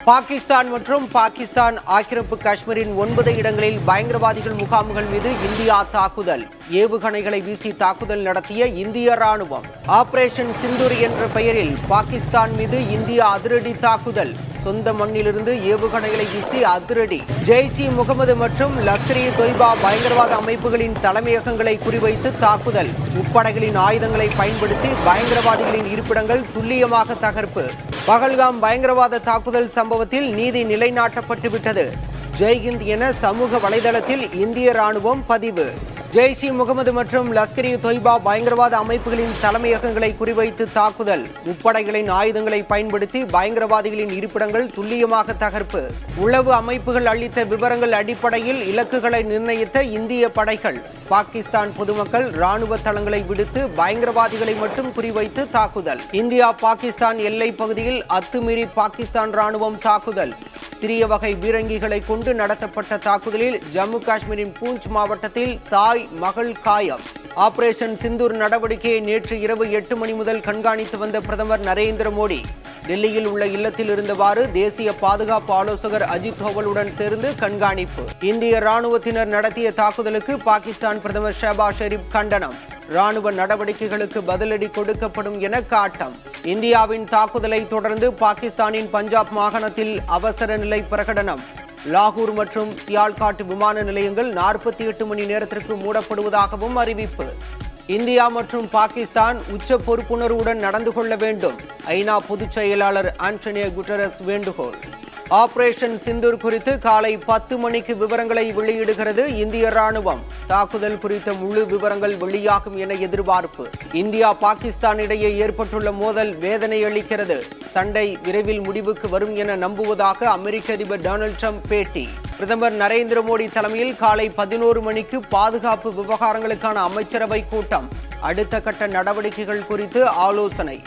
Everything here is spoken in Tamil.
பாகிஸ்தான் மற்றும் பாகிஸ்தான் ஆக்கிரமிப்பு காஷ்மீரின் 9 இடங்களில் பயங்கரவாதிகள் முகாம்கள் மீது இந்தியா தாக்குதல். ஏவுகணைகளை வீசி தாக்குதல் நடத்திய இந்திய ராணுவம். ஆபரேஷன் சிந்தூர் என்ற பெயரில் பாகிஸ்தான் மீது இந்தியா அதிரடி தாக்குதல். சொந்த மண்ணிலிருந்து ஏவுகணைகளை வீசி அதிரடி. ஜெய்ஷ்-இ முகமது மற்றும் லஷ்கர்-இ-தொய்பா பயங்கரவாத அமைப்புகளின் தலைமையகங்களை குறிவைத்து தாக்குதல். முப்படைகளின் ஆயுதங்களை பயன்படுத்தி பயங்கரவாதிகளின் இருப்பிடங்கள் துல்லியமாக தகர்ப்பு. பகல்காம் பயங்கரவாத தாக்குதல் சம்பவத்தில் நீதி நிலைநாட்டப்பட்டுவிட்டது. ஜெய்ஹிந்த் என சமூக வலைதளத்தில் இந்திய ராணுவம் பதிவு. ஜெய்ஷ்-இ முகமது மற்றும் லஷ்கர்-இ-தொய்பா பயங்கரவாத அமைப்புகளின் தலைமையகங்களை குறிவைத்து தாக்குதல். முப்படைகளின் ஆயுதங்களை பயன்படுத்தி பயங்கரவாதிகளின் இருப்பிடங்கள் துல்லியமாக தகர்ப்பு. உளவு அமைப்புகள் அளித்த விவரங்கள் அடிப்படையில் இலக்குகளை நிர்ணயித்த இந்திய படைகள். பாகிஸ்தான் பொதுமக்கள் ராணுவ தளங்களை விடுத்து பயங்கரவாதிகளை மட்டும் குறிவைத்து தாக்குதல். இந்தியா பாகிஸ்தான் எல்லை பகுதியில் அத்துமீறி பாகிஸ்தான் ராணுவம் தாக்குதல். சிறிய வகை பீரங்கிகளை கொண்டு நடத்தப்பட்ட தாக்குதலில் ஜம்மு காஷ்மீரின் பூஞ்ச் மாவட்டத்தில் தாய் மகள் காயம். ஆபரேஷன் சிந்தூர் நடவடிக்கையை நேற்று இரவு 8 மணி முதல் கண்காணித்து வந்த பிரதமர் நரேந்திர மோடி டெல்லியில் உள்ள இல்லத்தில் இருந்தவாறு தேசிய பாதுகாப்பு ஆலோசகர் அஜித் தோவலுடன் சேர்ந்து கண்காணிப்பு. இந்திய ராணுவத்தினர் நடத்திய தாக்குதலுக்கு பாகிஸ்தான் பிரதமர் ஷெஹபாஸ் ஷெரீப் கண்டனம். ராணுவ நடவடிக்கைகளுக்கு பதிலடி கொடுக்கப்படும் என காட்டம். இந்தியாவின் தாக்குதலை தொடர்ந்து பாகிஸ்தானின் பஞ்சாப் மாகாணத்தில் அவசர நிலை பிரகடனம். லாகூர் மற்றும் சியால்காட் விமான நிலையங்கள் 48 மணி நேரத்திற்கு மூடப்படுவதாகவும் அறிவிப்பு. இந்தியா மற்றும் பாகிஸ்தான் உச்ச பொறுப்புணர்வுடன் நடந்து கொள்ள வேண்டும். ஐநா பொதுச் செயலாளர் ஆண்டனியோ குட்டரஸ் வேண்டுகோள். ஆபரேஷன் சிந்தூர் குறித்து காலை 10 மணிக்கு விவரங்களை வெளியிடுகிறது இந்திய ராணுவம். தாக்குதல் குறித்த முழு விவரங்கள் வெளியாகும் என எதிர்பார்ப்பு. இந்தியா பாகிஸ்தான் இடையே ஏற்பட்டுள்ள மோதல் வேதனை அளிக்கிறது. சண்டை விரைவில் முடிவுக்கு வரும் என நம்புவதாக அமெரிக்க அதிபர் டொனால்ட் ட்ரம்ப் பேட்டி. பிரதமர் நரேந்திர மோடி தலைமையில் காலை 11 மணிக்கு பாதுகாப்பு விவகாரங்களுக்கான அமைச்சரவை கூட்டம். அடுத்த கட்ட நடவடிக்கைகள் குறித்து ஆலோசனை.